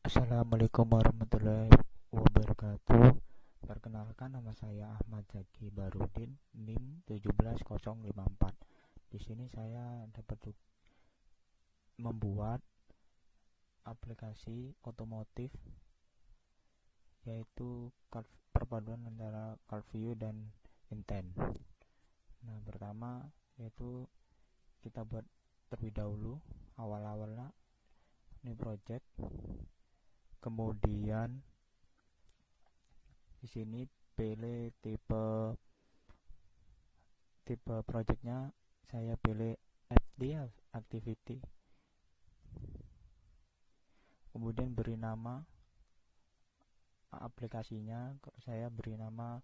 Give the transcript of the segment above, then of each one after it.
Assalamualaikum warahmatullahi wabarakatuh. Perkenalkan, nama saya Ahmad Zaki Barudin, NIM 17054. Di sini saya dapat membuat aplikasi otomotif, yaitu perpaduan antara CarView dan Intent. Nah, pertama yaitu kita buat terlebih dahulu awal-awalnya ini project. Kemudian di sini pilih tipe projectnya, saya pilih FD activity. Kemudian beri nama aplikasinya, saya beri nama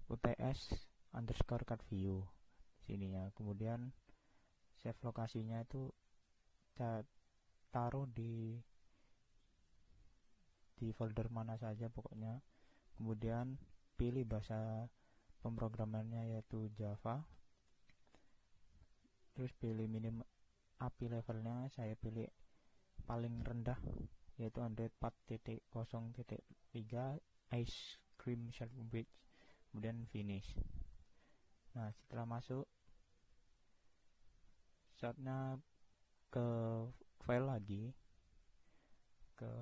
UTS underscore CardView sini ya. Kemudian save lokasinya itu saya taruh di folder mana saja pokoknya. Kemudian pilih bahasa pemrogramannya yaitu Java. Terus pilih API levelnya, saya pilih paling rendah yaitu Android 4.0.3 Ice Cream Sandwich. Kemudian finish. Nah, setelah masuk, saatnya ke file lagi, ke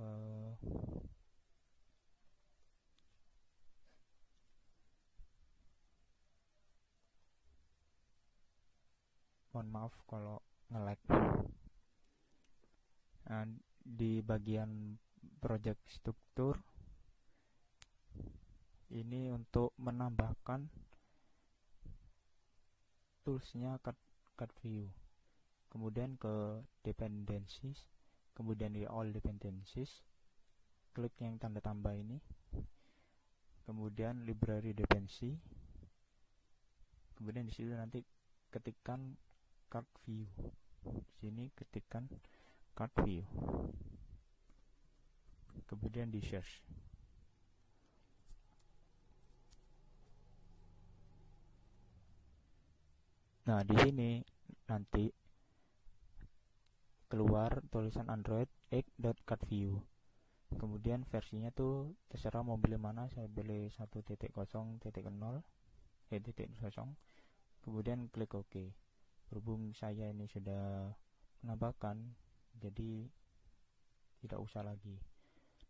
mohon maaf kalau nge-lag. Nah, di bagian project struktur ini untuk menambahkan toolsnya CardView. Kemudian ke dependencies, kemudian di all dependencies, klik yang tanda tambah ini, kemudian library dependency, kemudian di situ nanti ketikkan CardView. Sini ketikkan CardView, kemudian di search. Nah, di sini nanti keluar tulisan Android 8.CardView. Kemudian versinya tuh terserah mau pilih mana, saya pilih 1.0.0. Kemudian klik OK. Berhubung saya ini sudah menambahkan, jadi tidak usah lagi.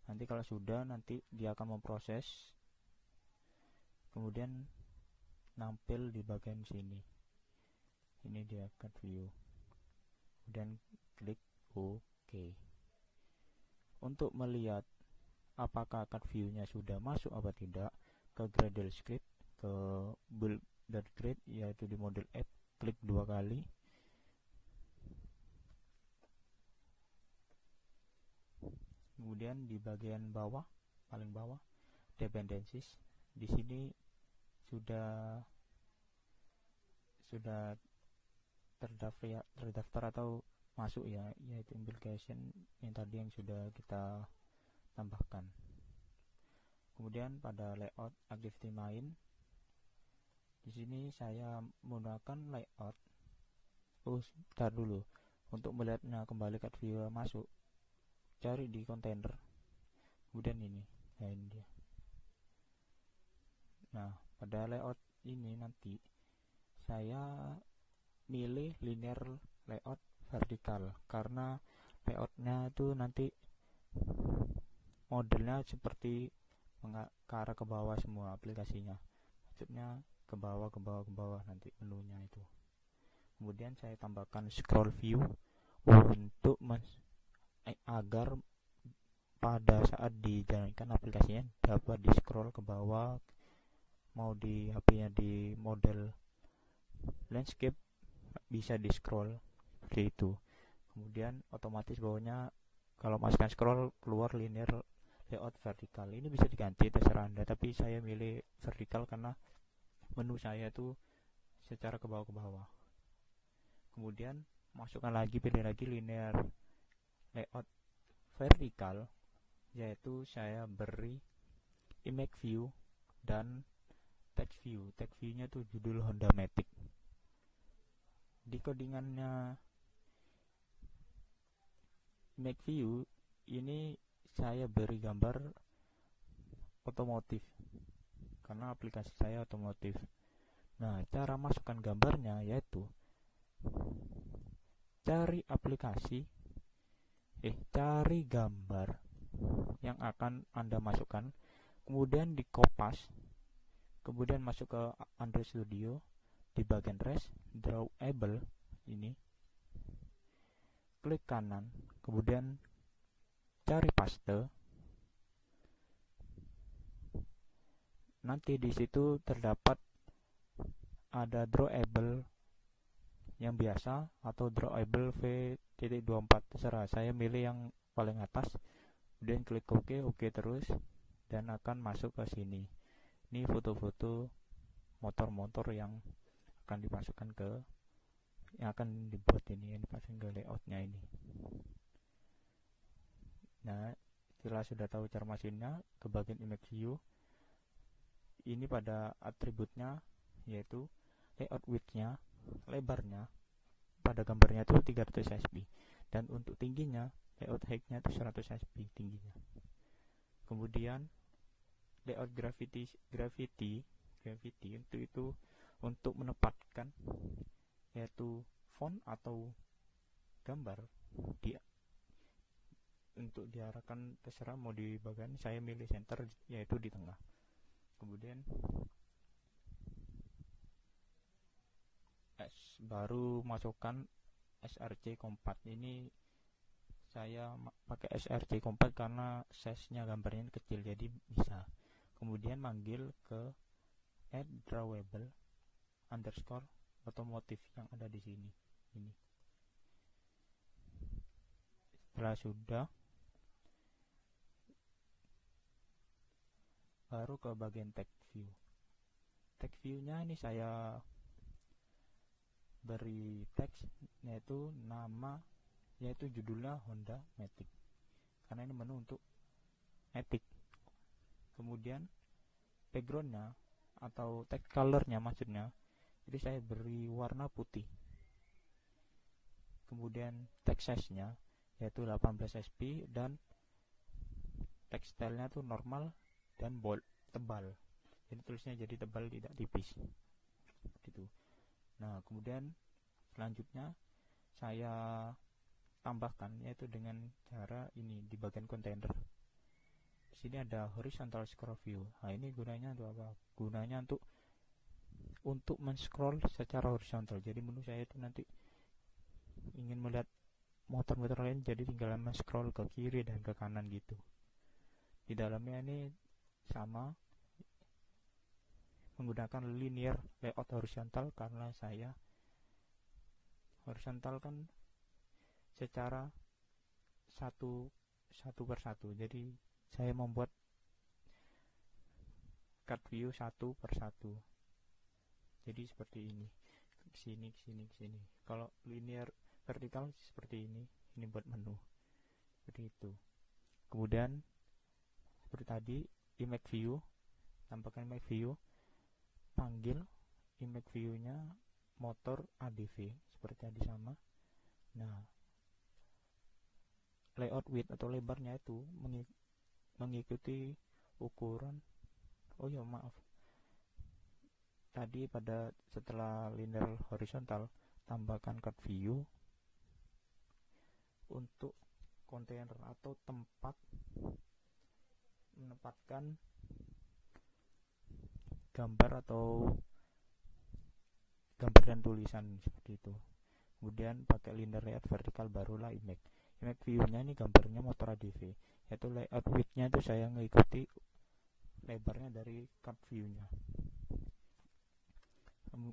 Nanti kalau sudah, nanti dia akan memproses, kemudian nampil di bagian sini. Ini dia CardView. Kemudian klik OK. Untuk melihat apakah CardView-nya sudah masuk apa tidak, ke Gradle Script, ke build.grade, yaitu di model app, klik 2 kali. Kemudian di bagian bawah, paling bawah, dependencies. Di sini sudah terdaftar atau masuk ya, yaitu implication yang tadi yang sudah kita tambahkan. Kemudian pada layout activity main, di sini saya menggunakan layout. Sebentar dulu. Untuk melihatnya kembali CardView masuk, cari di container. Kemudian ini, nah ini dia. Nah, pada layout ini nanti saya milih linear layout vertikal, karena layoutnya itu nanti modelnya seperti ke arah ke bawah semua aplikasinya, maksudnya ke bawah nanti menunya itu. Kemudian saya tambahkan scroll view untuk agar pada saat dijalankan aplikasinya dapat di scroll ke bawah, mau di HP-nya di model landscape bisa di scroll seperti itu. Kemudian otomatis bawahnya kalau masukkan scroll keluar linear layout vertikal. Ini bisa diganti terserah Anda, tapi saya milih vertikal karena menu saya itu secara ke bawah. Kemudian masukkan lagi, pilih lagi linear layout vertikal, yaitu saya beri image view dan text view. Text view-nya tuh judul Honda Matic. Di codingannya Image view ini saya beri gambar otomotif karena aplikasi saya otomotif. Nah, cara masukkan gambarnya yaitu cari gambar yang akan Anda masukkan, kemudian dikopas, kemudian masuk ke Android Studio, di bagian res drawable ini, klik kanan, kemudian cari paste. Nanti di situ terdapat ada drawable yang biasa atau drawable V.24, terserah, saya milih yang paling atas, kemudian klik OK terus, dan akan masuk ke sini. Ini foto-foto motor-motor yang akan dimasukkan yang akan dibuat ini, yang dipasang ke layoutnya ini. Nah, setelah sudah tahu cara masuknya ke bagian image view, ini pada atributnya yaitu layout width-nya, lebarnya pada gambarnya itu 300 sp, dan untuk tingginya layout height-nya itu 100 sp tingginya. Kemudian layout gravity itu untuk menempatkan yaitu font atau gambar untuk diarahkan, terserah mau di bagian, saya milih center yaitu di tengah. Kemudian baru masukkan src compat. Ini saya pakai src compat karena size-nya gambarnya kecil, jadi bisa. Kemudian manggil ke add drawable underscore otomotif yang ada di sini ini. Setelah sudah, baru ke bagian text view. Text view-nya ini saya beri teks yaitu nama, yaitu judulnya Honda Matic karena ini menu untuk Matic. Kemudian backgroundnya atau text colornya maksudnya, jadi saya beri warna putih. Kemudian text size-nya yaitu 18 sp, dan text style-nya tuh normal dan bold, tebal, jadi tulisnya jadi tebal, tidak tipis gitu. Nah, kemudian selanjutnya saya tambahkan yaitu dengan cara ini di bagian kontainer. Di sini ada horizontal scroll view. Nah, ini gunanya untuk apa? Gunanya untuk men-scroll secara horizontal. Jadi menu saya itu nanti ingin melihat motor-motor lain, jadi tinggal men-scroll ke kiri dan ke kanan gitu. Di dalamnya ini sama menggunakan linear layout horizontal karena saya horizontal kan secara satu persatu, jadi saya membuat cut view satu persatu, jadi seperti ini, kesini. Kalau linear vertikal seperti ini buat menu seperti itu. Kemudian seperti tadi image view, tambahkan image view, panggil image view-nya motor ADV seperti tadi sama. Nah, layout width atau lebarnya itu mengikuti ukuran. Tadi setelah linear horizontal tambahkan cut view untuk kontainer atau tempat menempatkan gambar atau gambar dan tulisan seperti itu. Kemudian pakai linear layout vertikal, barulah image view-nya ini gambarnya motor ADV, yaitu layout width-nya itu saya mengikuti lebarnya dari cut view-nya.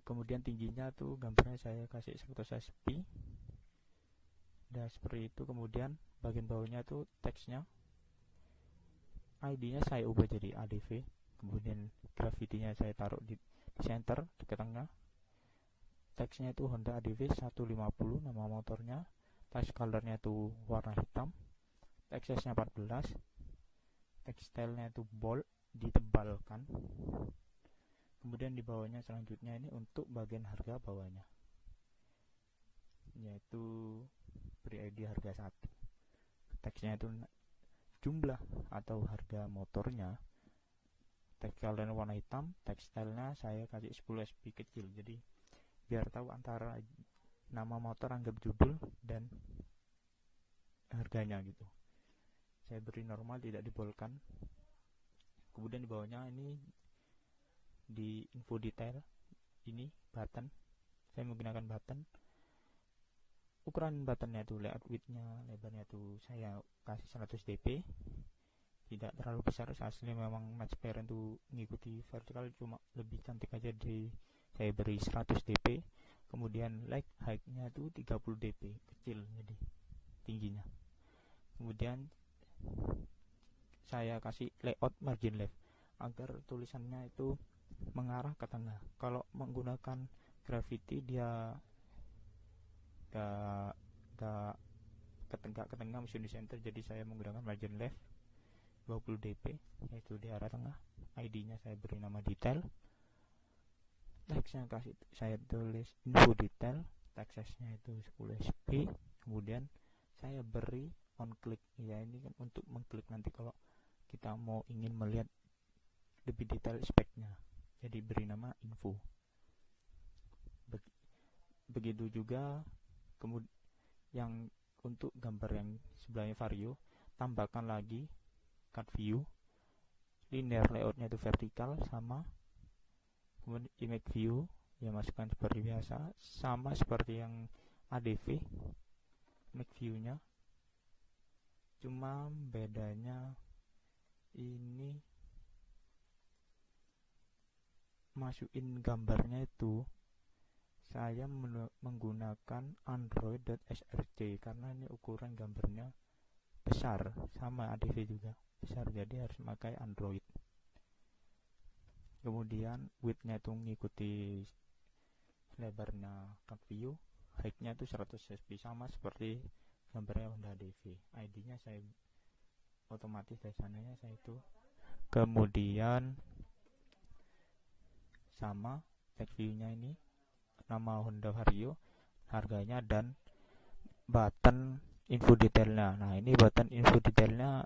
Kemudian tingginya tuh gambarnya saya kasih 100 sp. Nah, seperti itu. Kemudian bagian bawahnya tuh teksnya, ID-nya saya ubah jadi ADV. Kemudian gravity-nya saya taruh di center, di tengah. Teksnya itu Honda ADV 150, nama motornya. Text color-nya itu warna hitam. Text size-nya 14. Text style-nya itu bold, ditebalkan. Kemudian di bawahnya selanjutnya ini untuk bagian harga bawahnya, yaitu beri ID harga 1. teksnya itu jumlah atau harga motornya, tekstilnya warna hitam, tekstilnya saya kasih 10 SP kecil, jadi biar tahu antara nama motor anggap judul dan harganya gitu. Saya beri normal, tidak dibolkan. Kemudian di bawahnya ini di info detail, ini button, saya menggunakan button. Ukuran buttonnya itu layout widthnya, lebarnya itu saya kasih 100 dp, tidak terlalu besar. Asli memang match parent itu mengikuti vertikal, cuma lebih cantik aja, di saya beri 100 dp. Kemudian leg height-nya itu 30 dp, kecil jadi tingginya. Kemudian saya kasih layout margin left agar tulisannya itu mengarah ke tengah. Kalau menggunakan graffiti dia gak ke tengah, mesti di center, jadi saya menggunakan margin left 20 dp, yaitu di arah tengah. ID-nya saya beri nama detail. Teksnya kasih saya tulis info detail, teksnya itu 10 SP. Kemudian saya beri on click, ya ini kan untuk mengklik nanti kalau kita mau ingin melihat lebih detail speknya, jadi beri nama info. Begitu juga kemudian yang untuk gambar yang sebelahnya vario, tambahkan lagi cut view, linear layoutnya itu vertikal sama. Kemudian image view ya masukkan seperti biasa, sama seperti yang ADV image view nya, cuma bedanya ini masukin gambarnya itu saya menggunakan android.src karena ini ukuran gambarnya besar, sama ADV juga besar, jadi harus memakai Android. Kemudian width-nya itu mengikuti lebarnya cut view, height-nya itu 100 SP, sama seperti gambarnya Honda ADV. ID-nya saya otomatis dari sananya saya itu. Kemudian sama text view-nya ini nama Honda Vario, harganya, dan button info detailnya. Nah ini button info detailnya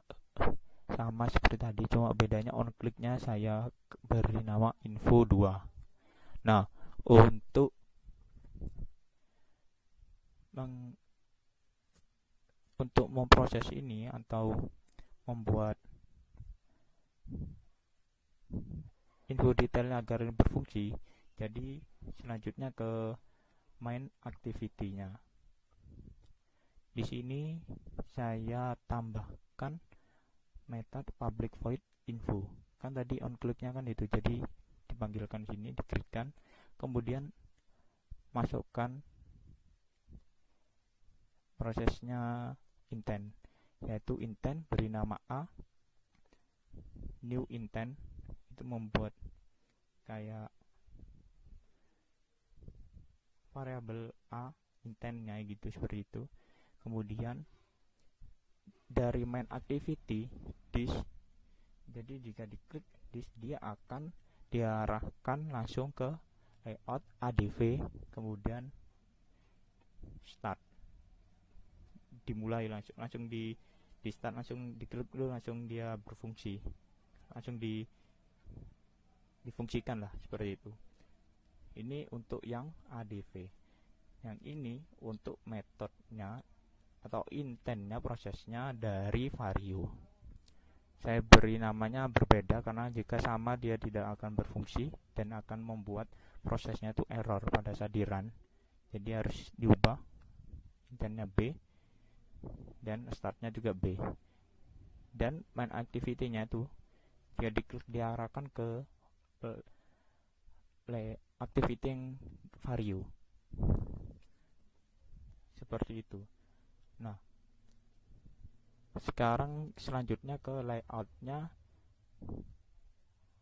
sama seperti tadi, cuma bedanya on click-nya saya beri nama info 2. Nah untuk memproses ini atau membuat info detailnya agar berfungsi, jadi selanjutnya ke main activity-nya. Di sini saya tambahkan method public void info. Kan tadi on click-nya kan itu, jadi dipanggilkan sini, diklikkan, kemudian masukkan prosesnya intent, yaitu intent beri nama A, new intent, itu membuat kayak variabel A intentnya gitu, seperti itu. Kemudian dari main activity this, jadi jika diklik this dia akan diarahkan langsung ke layout ADV, kemudian start, dimulai langsung di start, langsung diklik dulu, langsung dia berfungsi, langsung difungsikan lah, seperti itu. Ini untuk yang ADV. Yang ini untuk metodenya atau intentnya, prosesnya dari Vario. Saya beri namanya berbeda karena jika sama dia tidak akan berfungsi dan akan membuat prosesnya itu error pada saat di run. Jadi harus diubah, intentnya B dan startnya juga B. Dan main activity-nya itu jika diklik diarahkan ke activity yang Vario, seperti itu. Nah sekarang selanjutnya ke layoutnya,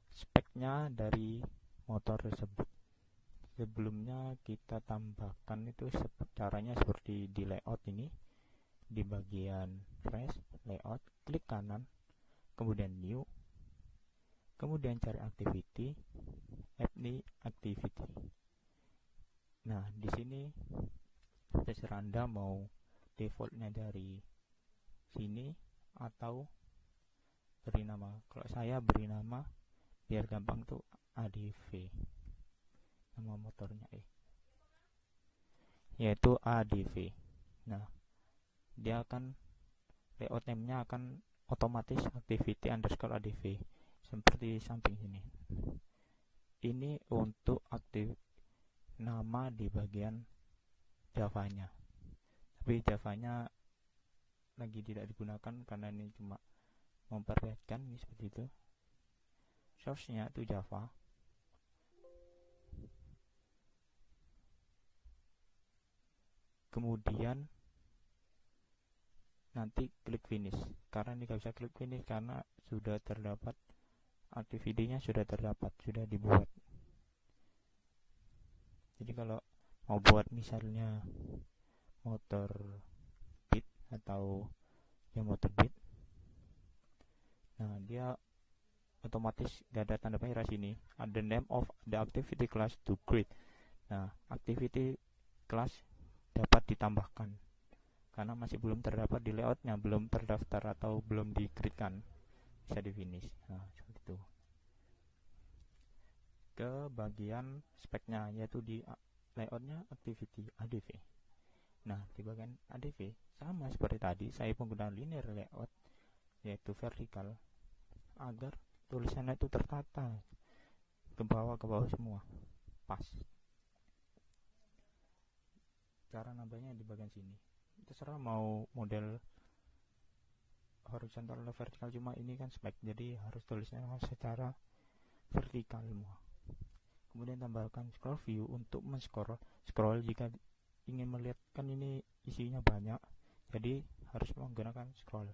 speknya dari motor tersebut. Sebelumnya kita tambahkan itu caranya seperti di layout ini, di bagian fresh layout, klik kanan, kemudian new, kemudian cari activity, add new activity. Nah di sini terserah Anda mau defaultnya dari sini atau beri nama. Kalau saya beri nama biar gampang tuh ADV, nama motornya yaitu ADV. Nah, dia akan layout name-nya akan otomatis activity underscore ADV seperti samping sini. Ini untuk aktif nama di bagian Java-nya, tapi Java-nya lagi tidak digunakan karena ini cuma memperlihatkan ini seperti itu. Source-nya itu Java. Kemudian nanti klik finish. Karena ini gak bisa klik finish karena sudah terdapat activity-nya, sudah dibuat. Jadi kalau mau buat misalnya motor beat atau ya motor beat, nah dia otomatis gak ada tanda merah sini, ada name of the activity class to create. Nah, activity class dapat ditambahkan karena masih belum terdapat di layoutnya, belum terdaftar atau belum di-create-kan, bisa di finish. Nah, seperti itu. Ke bagian speknya, yaitu di layoutnya activity ADV. Nah, di bagian ADV sama seperti tadi, saya menggunakan linear layout yaitu vertikal agar tulisannya itu tertata ke bawah semua pas. Cara nambahnya di bagian sini, terserah mau model horizontal atau vertikal, cuma ini kan spek jadi harus tulisnya secara vertikal semua. Kemudian tambahkan scroll view untuk scroll jika ingin melihat, kan ini isinya banyak, jadi harus menggunakan scroll.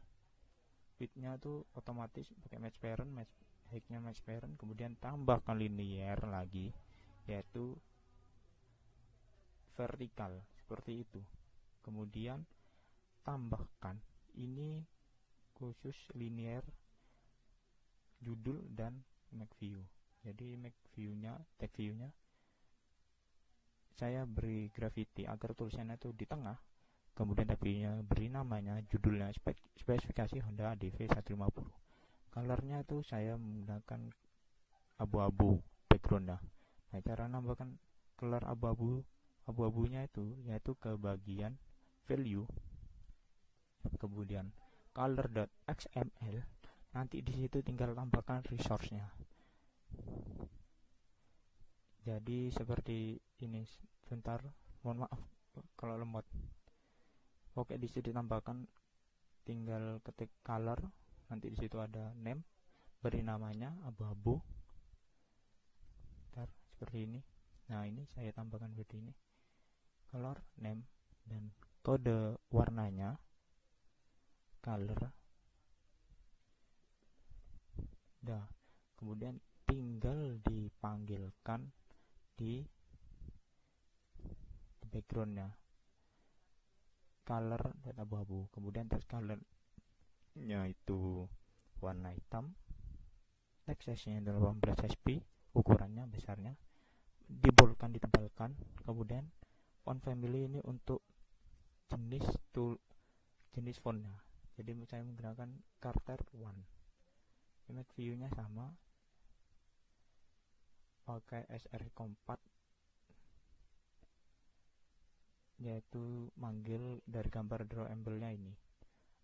Width-nya tuh otomatis pakai match parent, height-nya match parent, kemudian tambahkan linear lagi yaitu vertikal seperti itu. Kemudian tambahkan ini khusus linear judul dan make view. Jadi make view-nya, tag view-nya saya beri gravity agar tulisannya itu di tengah. Kemudian tag view-nya beri namanya, judulnya spesifikasi Honda ADV 150. Colornya itu saya menggunakan abu-abu background-nya. Nah, cara nambahkan color abu-abunya itu yaitu ke bagian value, kemudian color.xml, nanti di situ tinggal tambahkan resource-nya. Jadi seperti ini, sebentar, mohon maaf kalau lemot. Oke, di situ ditambahkan, tinggal ketik color, nanti di situ ada name, beri namanya abu-abu. Bentar, seperti ini. Nah, ini saya tambahkan seperti ini, color, name, dan kode warnanya color. Dah, kemudian tinggal dipanggilkan di backgroundnya color dan abu-abu. Kemudian text colornya itu warna hitam, text size-nya 18 sp, ukurannya besarnya, dibolkan, ditebalkan. Kemudian font family ini untuk jenis fontnya, jadi saya menggunakan Carter One. Image view-nya sama, pakai src4 yaitu manggil dari gambar drawable-nya ini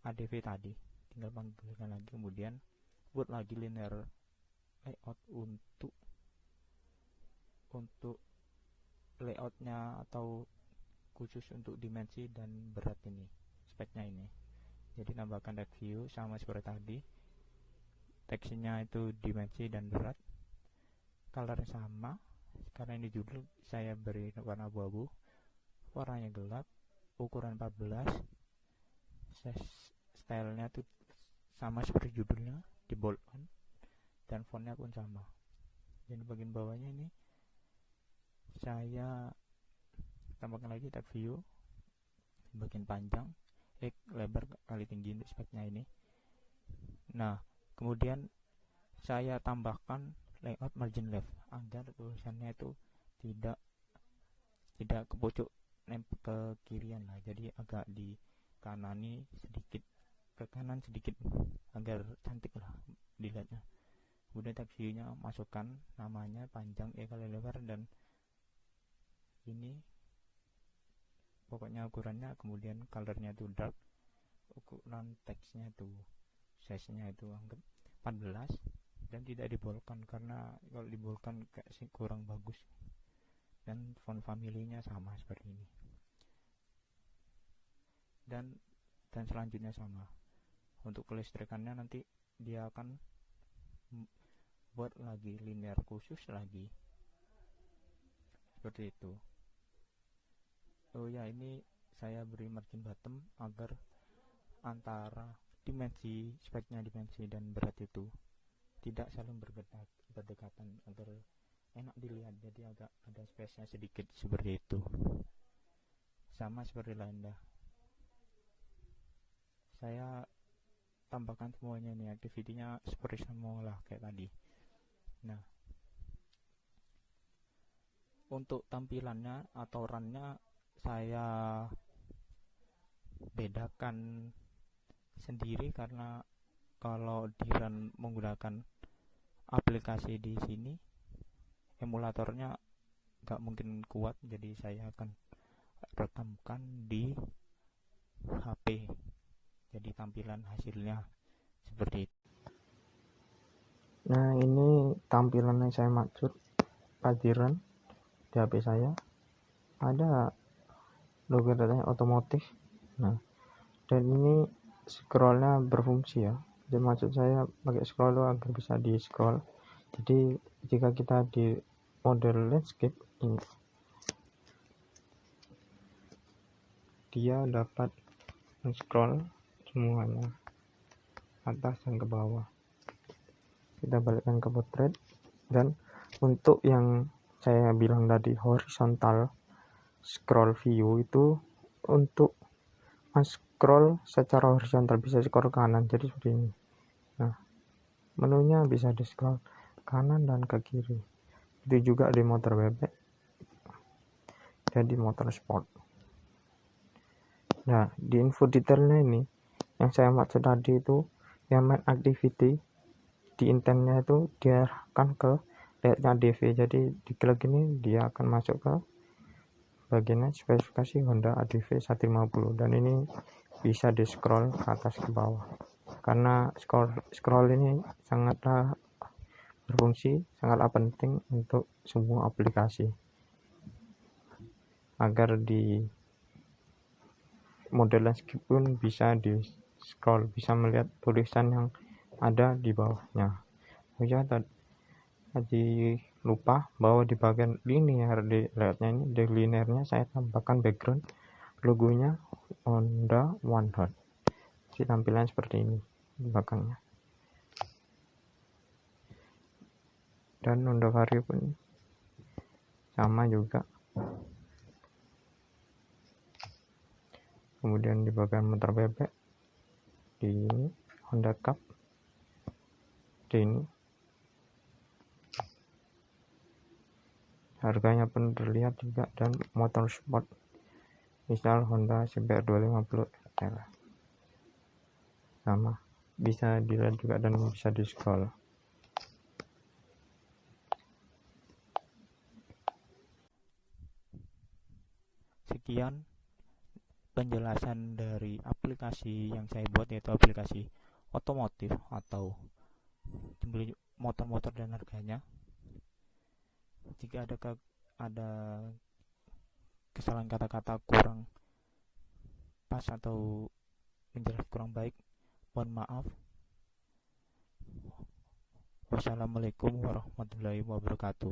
ADV tadi, tinggal panggilkan lagi. Kemudian buat lagi linear layout untuk layoutnya atau khusus untuk dimensi dan berat ini, speknya ini. Jadi tambahkan tag view sama seperti tadi, teksnya itu dimensi dan berat, color sama karena ini judul, saya beri warna abu-abu, warnanya gelap, ukuran 14, stylenya tuh sama seperti judulnya, diboldkan, dan fontnya pun sama. Jadi bagian bawahnya ini saya tambahkan lagi tag view, bagian panjang, lebar kali tinggi untuk speknya ini. Nah, kemudian saya tambahkan layout margin left agar tulisannya itu tidak ke pojok ke kirian lah, jadi agak di kanani sedikit ke kanan sedikit agar cantik lah dilihatnya. Kemudian tab view-nya masukkan namanya panjang kali lebar, dan ini pokoknya ukurannya, kemudian colornya itu dark, ukuran teksnya itu size-nya itu anggap 14, dan tidak dibolkan karena kalau dibolkan kayak sih kurang bagus. Dan font family-nya sama seperti ini, dan selanjutnya sama untuk kelistrikannya. Nanti dia akan buat lagi linear khusus lagi seperti itu. Oh ya, ini saya beri margin bottom agar antara dimensi dan berat itu tidak saling berdekatan agar enak dilihat, jadi agak ada space-nya sedikit seperti itu. Sama seperti Landa, saya tambahkan semuanya nih, activity-nya seperti semua lah kayak tadi. Nah, untuk tampilannya atau run-nya saya bedakan sendiri, karena kalau di run menggunakan aplikasi di sini emulatornya gak mungkin kuat, jadi saya akan rekamkan di HP, jadi tampilan hasilnya seperti itu. Nah, ini tampilan yang saya maksud tadi run di HP saya. Ada logo datanya otomotif. Nah, dan ini scrollnya berfungsi ya. Jadi maksud saya pakai scroll agar bisa di scroll. Jadi jika kita di model landscape ini, dia dapat scroll semuanya atas dan ke bawah. Kita balikkan ke portrait, dan untuk yang saya bilang tadi horizontal scroll view itu untuk scroll secara horizontal, bisa scroll kanan, jadi seperti ini. Nah, menunya bisa di scroll kanan dan ke kiri. Itu juga di motor bebek dan di motor sport. Nah, di info detailnya ini yang saya maksud tadi itu yang main activity di intentnya itu diarahkan ke layoutnya DV. Jadi diklik ini dia akan masuk ke bagiannya spesifikasi Honda ADV 150, dan ini bisa di scroll ke atas ke bawah. Karena scroll ini sangatlah berfungsi, sangatlah penting untuk semua aplikasi agar di model landscape pun bisa di scroll, bisa melihat tulisan yang ada di bawahnya. Oh ya, tadi lupa bahwa di bagian linear di layoutnya ini, di linearnya saya tambahkan background logonya Honda One Hot. Jadi tampilan seperti ini di belakangnya. Dan Honda Vario pun sama juga. Kemudian di bagian motor bebek di ini Honda Cup di ini, harganya pun terlihat juga, dan motor sport misal Honda CBR 250 RL sama bisa dilihat juga dan bisa di scroll. Sekian penjelasan dari aplikasi yang saya buat, yaitu aplikasi otomotif atau beli motor-motor dan harganya. Jika ada kesalahan kata-kata kurang pas atau penjelasan kurang baik, mohon maaf. Wassalamualaikum warahmatullahi wabarakatuh.